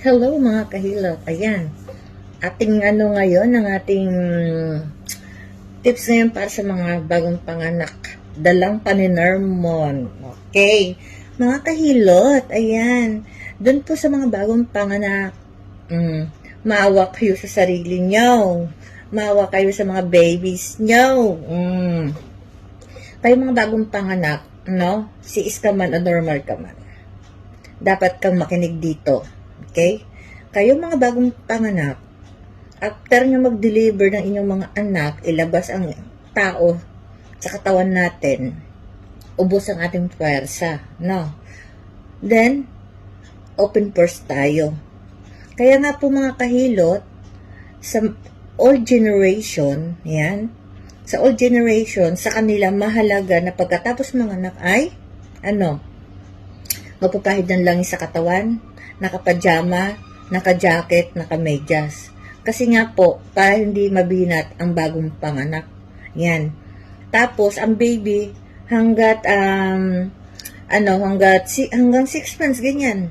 Hello mga kahilot. Ayan. Ating ngayon, ang ating tips ngayon para sa mga bagong panganak. Dalang paninermon. Okay. Mga kahilot, ayan. Doon po sa mga bagong panganak, maawa kayo sa sarili nyo. Maawa kayo sa mga babies nyo. Kayo mga bagong panganak, no? Siis ka man o normal ka man. Dapat kang makinig dito. Okay? Kayo mga bagong panganak, after nyo mag-deliver ng inyong mga anak, ilabas ang tao sa katawan natin, ubos ang ating puwersa, no? Then, open first tayo. Kaya nga po mga kahilot, sa old generation, yan, sa old generation, sa kanila mahalaga na pagkatapos mga anak ay, mapapahid ng langis sa katawan, nakapajama, naka-jacket, naka-medyas. Kasi nga po, para hindi mabinat ang bagong panganak. Yan. Tapos, ang baby, hanggang 6 months, ganyan.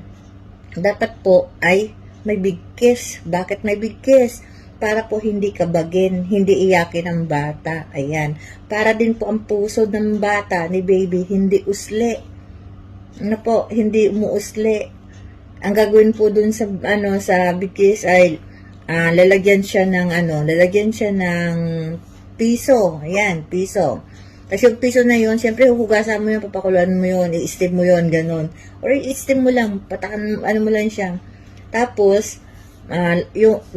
Dapat po ay may big kiss. Bakit may big kiss? Para po hindi kabagin, hindi iyakin ang bata. Ayan. Para din po ang puso ng bata, ni baby, hindi usli. Hindi umuusli. Ang gagawin po dun sa sa bigkis ay lalagyan siya ng piso. Ayan, piso. Kasi yung piso na yun, siyempre hugasan mo yun, papakuluan mo yun, i-steam mo yun, ganun. Or i-steam mo lang, patakan, mo lang siya. Tapos,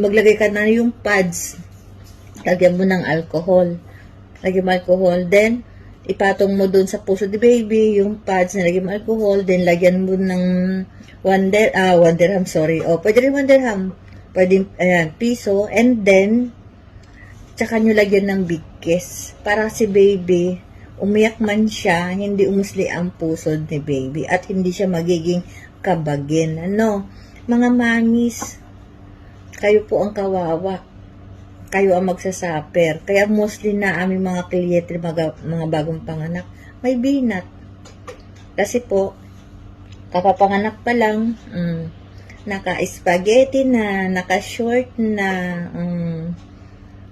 maglagay ka na yung pads. Lagyan mo ng alcohol. Then, ipatong mo dun sa puso ni baby, yung pads na lagyan mo alcohol, then lagyan mo ng 1 dirham, sorry. Pwede rin 1 dirham. Pwede, piso, and then, tsaka nyo lagyan ng big kiss. Para si baby, umiyak man siya, hindi umusli ang puso ni baby, at hindi siya magiging kabagin. Mga mamis, kayo po ang kawawa. Kayo ang magsasaper. Kaya mostly na aming mga kliyente, mga bagong panganak, may binat. Kasi po, kapapanganak pa lang, naka-spaghetti na, naka-short na,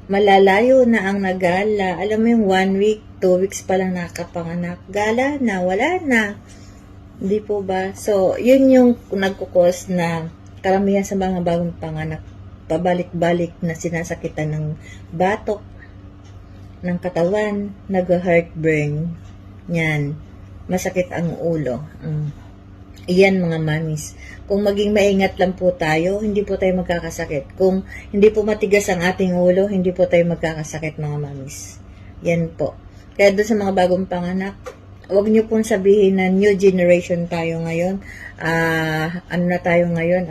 malalayo na ang nagala. Alam mo yung 1 week, 2 weeks pa lang nakapanganak. Gala na, wala na. Hindi po ba? So, yun yung nagkukos na karamihan sa mga bagong panganak, pabalik-balik na sinasakitan ng batok, ng katawan, nag-heartburn. Yan. Masakit ang ulo. Iyan mga mamis. Kung maging maingat lang po tayo, hindi po tayo magkakasakit. Kung hindi po matigas ang ating ulo, hindi po tayo magkakasakit mga mamis. Yan po. Kaya doon sa mga bagong panganak, huwag niyo pong sabihin na new generation tayo ngayon. Na tayo ngayon?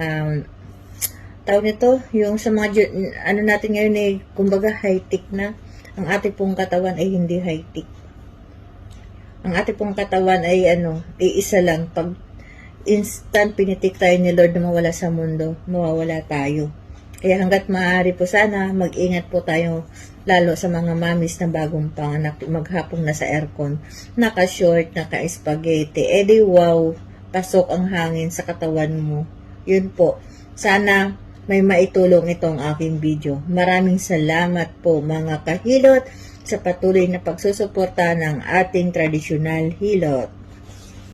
Tawag nito, yung sa mga, natin ngayon ay, kumbaga high-tech na. Ang ating pong katawan ay hindi high-tech. Ang ating pong katawan ay, iisa lang. Pag instant pinitik tayo ni Lord na mawala sa mundo, mawawala tayo. Kaya hanggat maaari po sana, mag-ingat po tayo, lalo sa mga mamis na bagong panganak, maghapong nasa aircon, naka-short, naka-spaghetti, wow, pasok ang hangin sa katawan mo. Yun po. Sana may maitulong itong aking video. Maraming salamat po mga kahilot sa patuloy na pagsusuporta ng ating tradisyonal hilot.